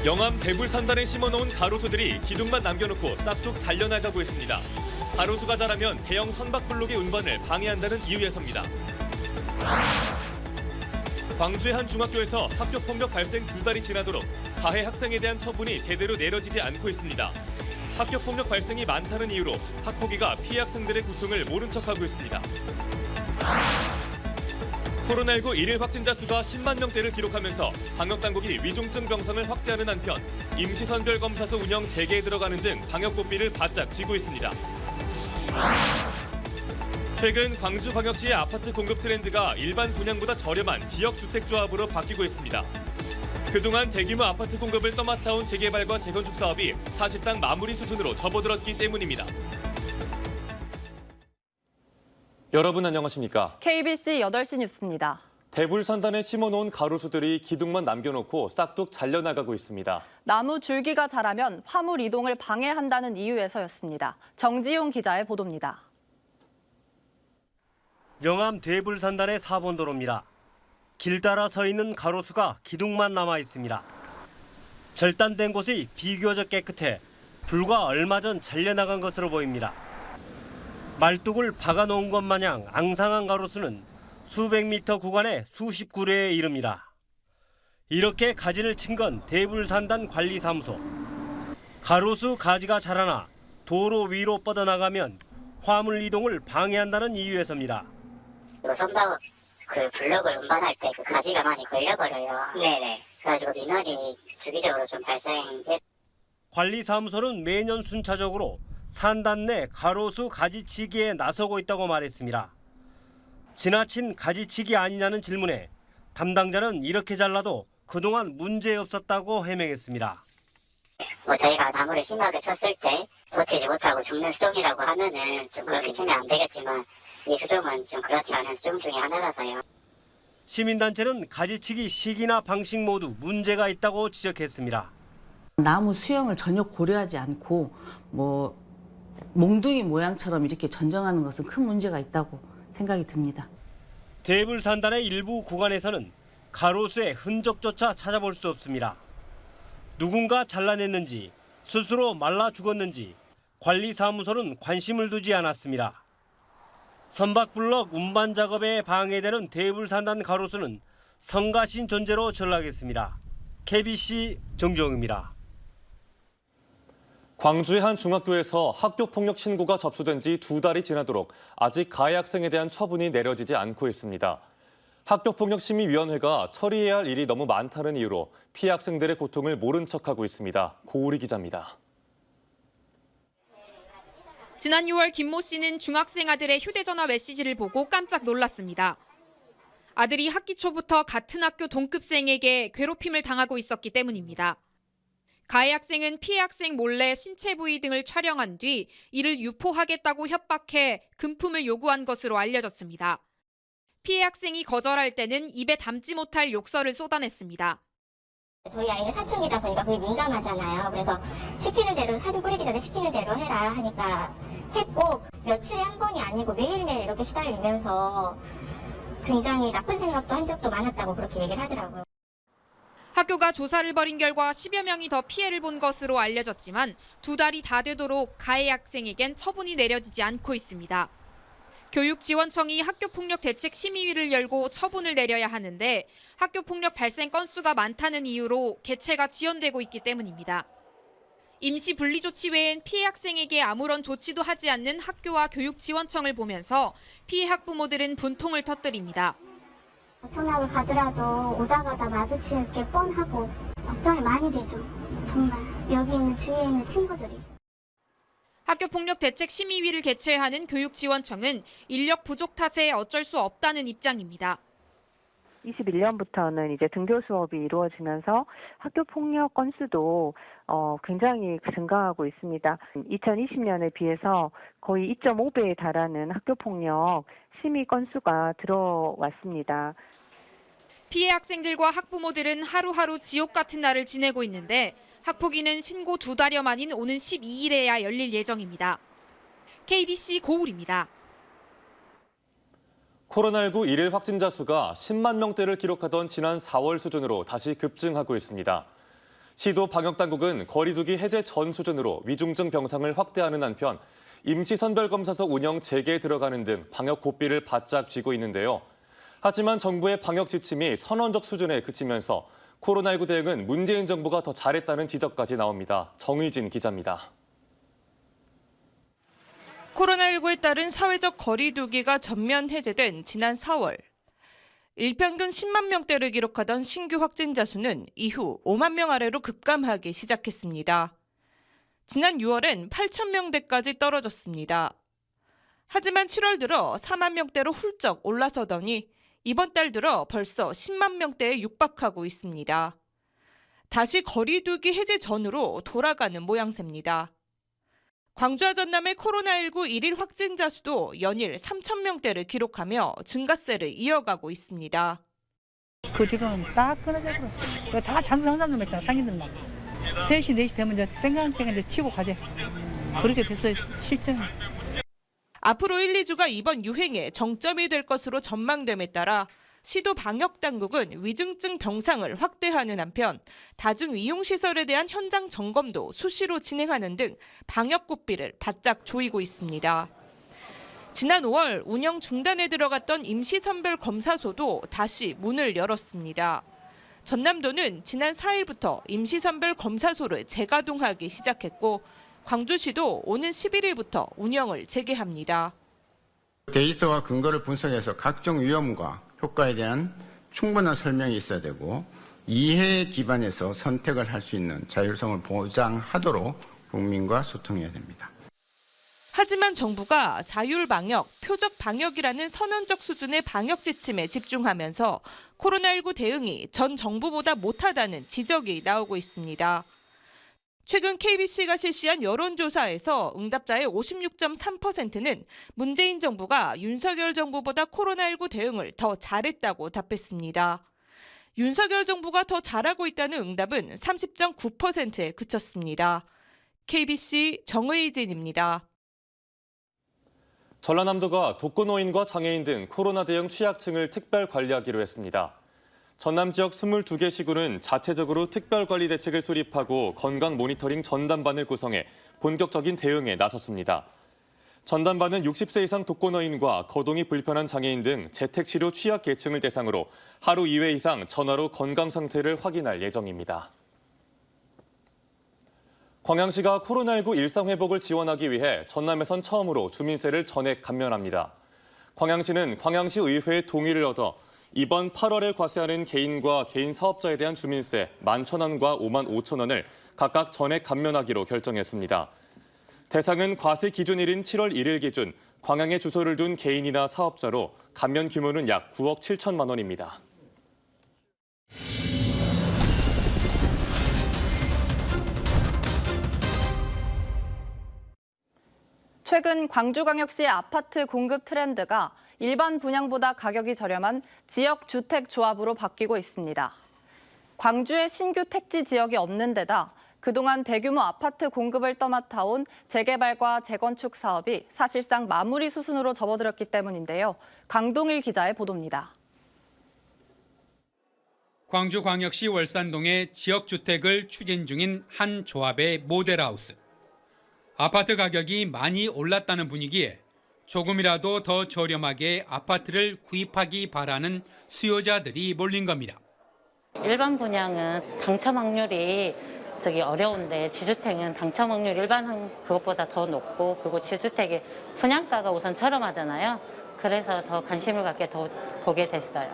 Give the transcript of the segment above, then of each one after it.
영암 대불산단에 심어놓은 가로수들이 기둥만 남겨놓고 싹둑 잘려나가고 있습니다. 가로수가 자라면 대형 선박블록의 운반을 방해한다는 이유에서입니다. 광주의 한 중학교에서 학교폭력 발생 2달이 지나도록 가해 학생에 대한 처분이 제대로 내려지지 않고 있습니다. 학교폭력 발생이 많다는 이유로 학폭위가 피해 학생들의 고통을 모른 척하고 있습니다. 코로나19 일일 확진자 수가 10만 명대를 기록하면서 방역당국이 위중증 병상을 확대하는 한편 임시선별검사소 운영 재개에 들어가는 등 방역 고삐를 바짝 쥐고 있습니다. 최근 광주광역시의 아파트 공급 트렌드가 일반 분양보다 저렴한 지역주택조합으로 바뀌고 있습니다. 그동안 대규모 아파트 공급을 떠맡아온 재개발과 재건축 사업이 사실상 마무리 수순으로 접어들었기 때문입니다. 여러분 안녕하십니까? KBC 8시 뉴스입니다. 대불산단에 심어놓은 가로수들이 기둥만 남겨놓고 싹둑 잘려나가고 있습니다. 나무 줄기가 자라면 화물 이동을 방해한다는 이유에서였습니다. 정지용 기자의 보도입니다. 영암 대불산단의 4번 도로입니다. 길 따라 서 있는 가로수가 기둥만 남아 있습니다. 절단된 곳이 비교적 깨끗해 불과 얼마 전 잘려나간 것으로 보입니다. 말뚝을 박아놓은 것 마냥 앙상한 가로수는 수백 미터 구간에 수십 구례에 이릅니다. 이렇게 가지를 친 건 대불산단 관리사무소. 가로수 가지가 자라나 도로 위로 뻗어나가면 화물 이동을 방해한다는 이유에서입니다. 선박 블럭을 운반할 때 가지가 많이 걸려버려요. 네네. 그래가지고 민원이 주기적으로 좀 발생해. 관리사무소는 매년 순차적으로 산단 내 가로수 가지치기에 나서고 있다고 말했습니다. 지나친 가지치기 아니냐는 질문에 담당자는 이렇게 잘라도 그동안 문제 없었다고 해명했습니다. 저희가 나무를 심하게 쳤을 때 버티지 못하고 죽는 수종이라고 하면은 좀 그렇게 치면 안 되겠지만 이 수종은 좀 그렇지 않은 수종 중에 하나라서요. 시민단체는 가지치기 시기나 방식 모두 문제가 있다고 지적했습니다. 나무 수영을 전혀 고려하지 않고 몽둥이 모양처럼 이렇게 전정하는 것은 큰 문제가 있다고 생각이 듭니다. 대불산단의 일부 구간에서는 가로수의 흔적조차 찾아볼 수 없습니다. 누군가 잘라냈는지 스스로 말라 죽었는지 관리사무소는 관심을 두지 않았습니다. 선박블럭 운반 작업에 방해되는 대불산단 가로수는 성가신 존재로 전락했습니다. KBC 정주영입니다. 광주의 한 중학교에서 학교폭력 신고가 접수된 지 2달이 지나도록 아직 가해 학생에 대한 처분이 내려지지 않고 있습니다. 학교폭력심의위원회가 처리해야 할 일이 너무 많다는 이유로 피해 학생들의 고통을 모른 척하고 있습니다. 고우리 기자입니다. 지난 6월 김모 씨는 중학생 아들의 휴대전화 메시지를 보고 깜짝 놀랐습니다. 아들이 학기 초부터 같은 학교 동급생에게 괴롭힘을 당하고 있었기 때문입니다. 가해 학생은 피해 학생 몰래 신체 부위 등을 촬영한 뒤 이를 유포하겠다고 협박해 금품을 요구한 것으로 알려졌습니다. 피해 학생이 거절할 때는 입에 담지 못할 욕설을 쏟아냈습니다. 저희 아이는 사춘기다 보니까 그게 민감하잖아요. 그래서 시키는 대로 사진 뿌리기 전에 시키는 대로 해라 하니까 했고 며칠에 한 번이 아니고 매일매일 이렇게 시달리면서 굉장히 나쁜 생각도 한 적도 많았다고 그렇게 얘기를 하더라고요. 학교가 조사를 벌인 결과 10여 명이 더 피해를 본 것으로 알려졌지만 2달이 다 되도록 가해 학생에겐 처분이 내려지지 않고 있습니다. 교육지원청이 학교폭력대책심의위를 열고 처분을 내려야 하는데 학교폭력 발생 건수가 많다는 이유로 개최가 지연되고 있기 때문입니다. 임시 분리조치 외엔 피해 학생에게 아무런 조치도 하지 않는 학교와 교육지원청을 보면서 피해 학부모들은 분통을 터뜨립니다. 전학을 가더라도 오다 가다 마주칠 게 뻔하고 걱정이 많이 되죠. 정말 여기 있는 주위에 있는 친구들이. 학교폭력대책심의위를 개최하는 교육지원청은 인력 부족 탓에 어쩔 수 없다는 입장입니다. 21년부터는 이제 등교 수업이 이루어지면서 학교 폭력 건수도 굉장히 증가하고 있습니다. 2020년에 비해서 거의 2.5배에 달하는 학교 폭력 심의 건수가 들어왔습니다. 피해 학생들과 학부모들은 하루하루 지옥 같은 날을 지내고 있는데 학폭위는 신고 2달여 만인 오는 12일에야 열릴 예정입니다. KBC 고울입니다. 코로나19 일일 확진자 수가 10만 명대를 기록하던 지난 4월 수준으로 다시 급증하고 있습니다. 시도 방역당국은 거리두기 해제 전 수준으로 위중증 병상을 확대하는 한편 임시선별검사소 운영 재개에 들어가는 등 방역 고삐를 바짝 쥐고 있는데요. 하지만 정부의 방역 지침이 선언적 수준에 그치면서 코로나19 대응은 문재인 정부가 더 잘했다는 지적까지 나옵니다. 정의진 기자입니다. 코로나19에 따른 사회적 거리두기가 전면 해제된 지난 4월. 일평균 10만 명대를 기록하던 신규 확진자 수는 이후 5만 명 아래로 급감하기 시작했습니다. 지난 6월엔 8천 명대까지 떨어졌습니다. 하지만 7월 들어 4만 명대로 훌쩍 올라서더니 이번 달 들어 벌써 10만 명대에 육박하고 있습니다. 다시 거리두기 해제 전으로 돌아가는 모양새입니다. 광주와 전남의 코로나19 일일 확진자 수도 연일 3천 명대를 기록하며 증가세를 이어가고 있습니다. 그 뒤로는 딱 끊어져 버려. 다 장상삼 했잖아, 상인들만. 3시, 4시 되면 이제 땡강땡강 이제 치고 가지. 그렇게 됐어요, 실제는. 앞으로 1, 2주가 이번 유행의 정점이 될 것으로 전망됨에 따라 시도 방역당국은 위중증 병상을 확대하는 한편 다중이용시설에 대한 현장 점검도 수시로 진행하는 등 방역 고삐를 바짝 조이고 있습니다. 지난 5월 운영 중단에 들어갔던 임시선별검사소도 다시 문을 열었습니다. 전남도는 지난 4일부터 임시선별검사소를 재가동하기 시작했고 광주시도 오는 11일부터 운영을 재개합니다. 데이터와 근거를 분석해서 각종 위험과 효과에 대한 충분한 설명이 있어야 되고 이해에 기반해서 선택을 할 수 있는 자율성을 보장하도록 국민과 소통해야 됩니다. 하지만 정부가 자율방역, 표적방역이라는 선언적 수준의 방역 지침에 집중하면서 코로나19 대응이 전 정부보다 못하다는 지적이 나오고 있습니다. 최근 KBC가 실시한 여론조사에서 응답자의 56.3%는 문재인 정부가 윤석열 정부보다 코로나19 대응을 더 잘했다고 답했습니다. 윤석열 정부가 더 잘하고 있다는 응답은 30.9%에 그쳤습니다. KBC 정의진입니다. 전라남도가 독거노인과 장애인 등 코로나 대응 취약층을 특별 관리하기로 했습니다. 전남 지역 22개 시군은 자체적으로 특별관리 대책을 수립하고 건강 모니터링 전담반을 구성해 본격적인 대응에 나섰습니다. 전담반은 60세 이상 독거노인과 거동이 불편한 장애인 등 재택치료 취약 계층을 대상으로 하루 2회 이상 전화로 건강 상태를 확인할 예정입니다. 광양시가 코로나19 일상회복을 지원하기 위해 전남에선 처음으로 주민세를 전액 감면합니다. 광양시는 광양시 의회의 동의를 얻어 이번 8월에 과세하는 개인과 개인 사업자에 대한 주민세 11,000원과 55,000원을 각각 전액 감면하기로 결정했습니다. 대상은 과세 기준일인 7월 1일 기준 광양에 주소를 둔 개인이나 사업자로 감면 규모는 약 9억 7천만 원입니다. 최근 광주광역시의 아파트 공급 트렌드가 일반 분양보다 가격이 저렴한 지역 주택 조합으로 바뀌고 있습니다. 광주의 신규 택지 지역이 없는 데다 그동안 대규모 아파트 공급을 떠맡아온 재개발과 재건축 사업이 사실상 마무리 수순으로 접어들었기 때문인데요. 강동일 기자의 보도입니다. 광주광역시 월산동에 지역주택을 추진 중인 한 조합의 모델하우스. 아파트 가격이 많이 올랐다는 분위기에 조금이라도 더 저렴하게 아파트를 구입하기 바라는 수요자들이 몰린 겁니다. 일반 분양은 당첨 확률이 어려운데 지주택은 당첨 확률 일반 그것보다 더 높고 그리고 지주택의 분양가가 우선 저렴하잖아요. 그래서 더 관심을 갖게 더 보게 됐어요.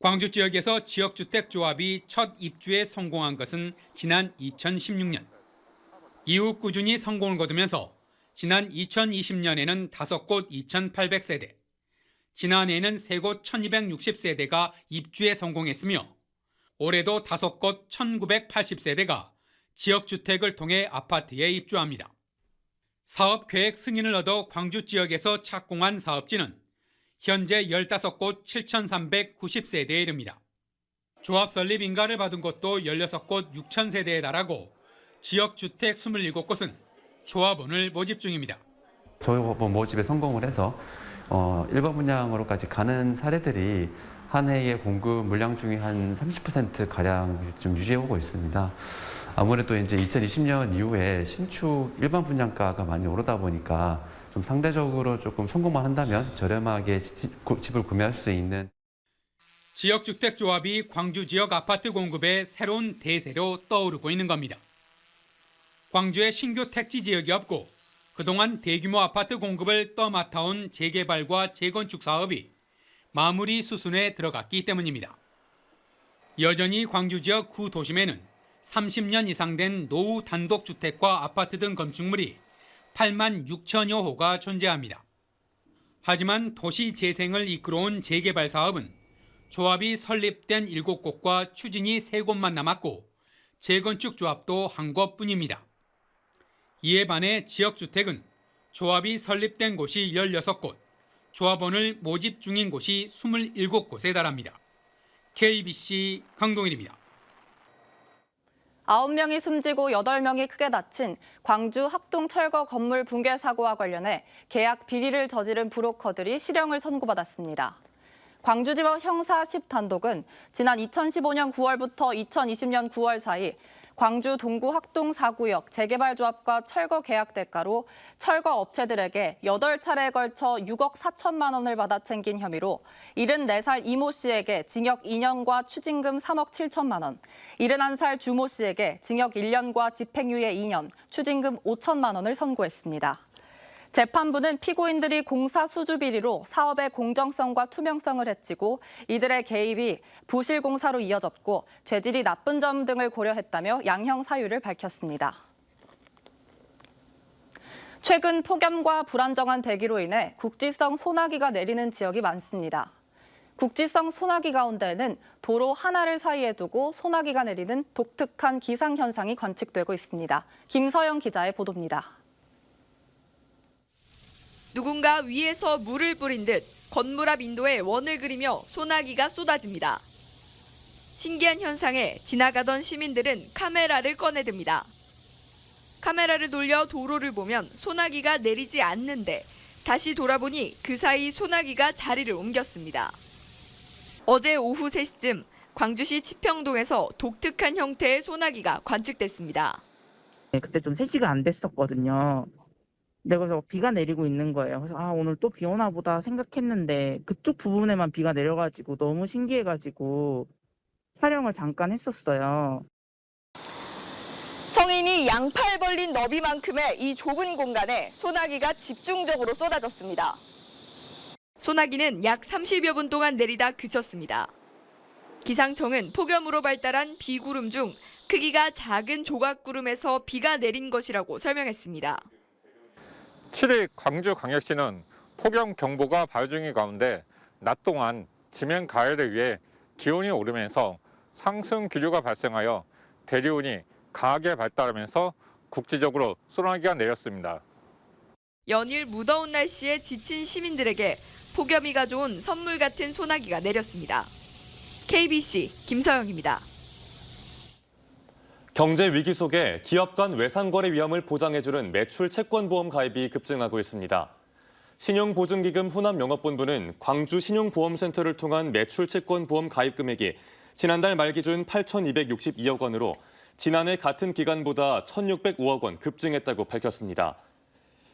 광주 지역에서 지역주택 조합이 첫 입주에 성공한 것은 지난 2016년. 이후 꾸준히 성공을 거두면서 지난 2020년에는 5곳 2,800세대, 지난해에는 3곳 1,260세대가 입주에 성공했으며 올해도 5곳 1,980세대가 지역주택을 통해 아파트에 입주합니다. 사업계획 승인을 얻어 광주 지역에서 착공한 사업지는 현재 15곳 7,390세대에 이릅니다. 조합 설립 인가를 받은 곳도 16곳 6,000세대에 달하고 지역주택 27곳은 조합원을 모집 중입니다. 조합원 모집에 성공을 해서 일반 분양으로까지 가는 사례들이 한 해의 공급 물량 중에 한 30%가량 좀 유지해오고 있습니다. 아무래도 이제 2020년 이후에 신축 일반 분양가가 많이 오르다 보니까 좀 상대적으로 조금 성공만 한다면 저렴하게 집을 구매할 수 있는 지역주택조합이 광주 지역 아파트 공급의 새로운 대세로 떠오르고 있는 겁니다. 광주에 신규 택지 지역이 없고 그동안 대규모 아파트 공급을 떠맡아온 재개발과 재건축 사업이 마무리 수순에 들어갔기 때문입니다. 여전히 광주 지역 구도심에는 30년 이상 된 노후 단독주택과 아파트 등 건축물이 8만 6천여 호가 존재합니다. 하지만 도시 재생을 이끌어온 재개발 사업은 조합이 설립된 7곳과 추진이 3곳만 남았고 재건축 조합도 한 곳뿐입니다. 이에 반해 지역주택은 조합이 설립된 곳이 16곳, 조합원을 모집 중인 곳이 27곳에 달합니다. KBC 강동일입니다. 9명이 숨지고 8명이 크게 다친 광주 학동 철거 건물 붕괴 사고와 관련해 계약 비리를 저지른 브로커들이 실형을 선고받았습니다. 광주지법 형사 10단독은 지난 2015년 9월부터 2020년 9월 사이 광주 동구 학동 4구역 재개발조합과 철거 계약 대가로 철거 업체들에게 8차례에 걸쳐 6억 4천만 원을 받아 챙긴 혐의로 74살 이모 씨에게 징역 2년과 추징금 3억 7천만 원, 71살 주모 씨에게 징역 1년과 집행유예 2년, 추징금 5천만 원을 선고했습니다. 재판부는 피고인들이 공사 수주 비리로 사업의 공정성과 투명성을 해치고 이들의 개입이 부실 공사로 이어졌고 죄질이 나쁜 점 등을 고려했다며 양형 사유를 밝혔습니다. 최근 폭염과 불안정한 대기로 인해 국지성 소나기가 내리는 지역이 많습니다. 국지성 소나기 가운데는 도로 하나를 사이에 두고 소나기가 내리는 독특한 기상 현상이 관측되고 있습니다. 김서영 기자의 보도입니다. 누군가 위에서 물을 뿌린 듯 건물 앞 인도에 원을 그리며 소나기가 쏟아집니다. 신기한 현상에 지나가던 시민들은 카메라를 꺼내듭니다. 카메라를 돌려 도로를 보면 소나기가 내리지 않는데 다시 돌아보니 그 사이 소나기가 자리를 옮겼습니다. 어제 오후 3시쯤 광주시 치평동에서 독특한 형태의 소나기가 관측됐습니다. 그때 좀 3시가 안 됐었거든요. 근데 그래서 비가 내리고 있는 거예요. 그래서 오늘 또 비 오나 보다 생각했는데 그쪽 부분에만 비가 내려가지고 너무 신기해가지고 촬영을 잠깐 했었어요. 성인이 양팔 벌린 너비만큼의 이 좁은 공간에 소나기가 집중적으로 쏟아졌습니다. 소나기는 약 30여 분 동안 내리다 그쳤습니다. 기상청은 폭염으로 발달한 비구름 중 크기가 작은 조각구름에서 비가 내린 것이라고 설명했습니다. 7일 광주광역시는 폭염경보가 발효 중인 가운데 낮 동안 지면 가열에 의해 기온이 오르면서 상승 기류가 발생하여 대류운이 강하게 발달하면서 국지적으로 소나기가 내렸습니다. 연일 무더운 날씨에 지친 시민들에게 폭염이 가져온 선물 같은 소나기가 내렸습니다. KBC 김서영입니다. 경제 위기 속에 기업 간 외상거래 위험을 보장해주는 매출 채권보험 가입이 급증하고 있습니다. 신용보증기금 호남영업본부는 광주 신용보험센터를 통한 매출 채권보험 가입 금액이 지난달 말 기준 8,262억 원으로 지난해 같은 기간보다 1,605억 원 급증했다고 밝혔습니다.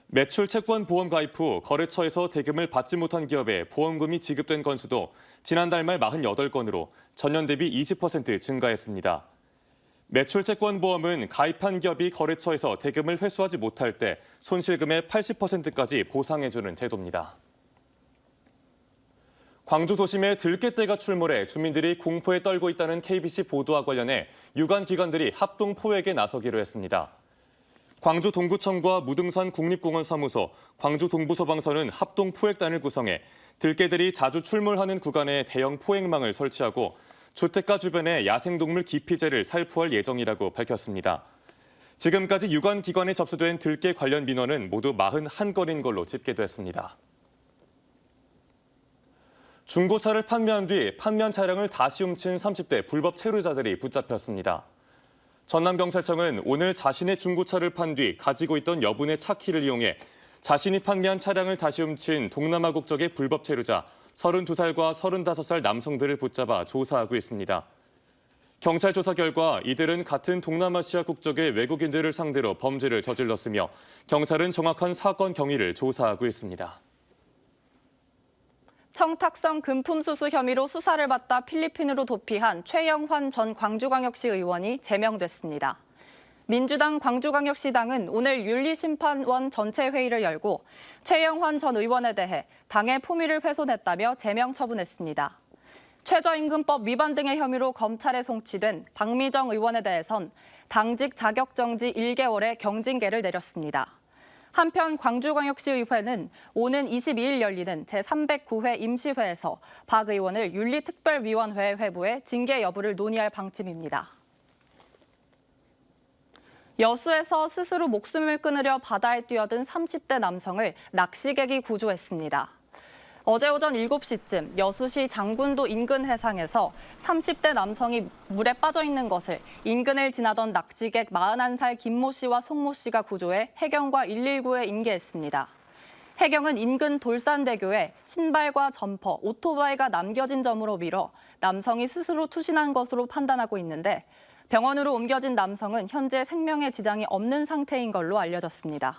매출 채권 보험 가입 후 거래처에서 대금을 받지 못한 기업에 보험금이 지급된 건수도 지난달 말 48건으로 전년 대비 20% 증가했습니다. 매출 채권 보험은 가입한 기업이 거래처에서 대금을 회수하지 못할 때 손실금의 80%까지 보상해주는 제도입니다. 광주 도심에 들깨떼가 출몰해 주민들이 공포에 떨고 있다는 KBC 보도와 관련해 유관기관들이 합동 포획에 나서기로 했습니다. 광주 동구청과 무등산 국립공원 사무소, 광주 동부소방서는 합동 포획단을 구성해 들깨들이 자주 출몰하는 구간에 대형 포획망을 설치하고 주택가 주변에 야생동물 기피제를 살포할 예정이라고 밝혔습니다. 지금까지 유관기관에 접수된 들깨 관련 민원은 모두 41건인 걸로 집계됐습니다. 중고차를 판매한 뒤 판매한 차량을 다시 훔친 30대 불법 체류자들이 붙잡혔습니다. 전남경찰청은 오늘 자신의 중고차를 판 뒤 가지고 있던 여분의 차 키를 이용해 자신이 판매한 차량을 다시 훔친 동남아 국적의 불법 체류자 32살과 35살 남성들을 붙잡아 조사하고 있습니다. 경찰 조사 결과 이들은 같은 동남아시아 국적의 외국인들을 상대로 범죄를 저질렀으며 경찰은 정확한 사건 경위를 조사하고 있습니다. 청탁성 금품 수수 혐의로 수사를 받다 필리핀으로 도피한 최영환 전 광주광역시 의원이 제명됐습니다. 민주당 광주광역시당은 오늘 윤리심판원 전체 회의를 열고 최영환 전 의원에 대해 당의 품위를 훼손했다며 제명 처분했습니다. 최저임금법 위반 등의 혐의로 검찰에 송치된 박미정 의원에 대해선 당직 자격정지 1개월의 경징계를 내렸습니다. 한편 광주광역시의회는 오는 22일 열리는 제309회 임시회에서 박 의원을 윤리특별위원회 회부해 징계 여부를 논의할 방침입니다. 여수에서 스스로 목숨을 끊으려 바다에 뛰어든 30대 남성을 낚시객이 구조했습니다. 어제 오전 7시쯤 여수시 장군도 인근 해상에서 30대 남성이 물에 빠져 있는 것을 인근을 지나던 낚시객 41살 김모 씨와 송모 씨가 구조해 해경과 119에 인계했습니다. 해경은 인근 돌산대교에 신발과 점퍼, 오토바이가 남겨진 점으로 미뤄 남성이 스스로 투신한 것으로 판단하고 있는데 병원으로 옮겨진 남성은 현재 생명에 지장이 없는 상태인 걸로 알려졌습니다.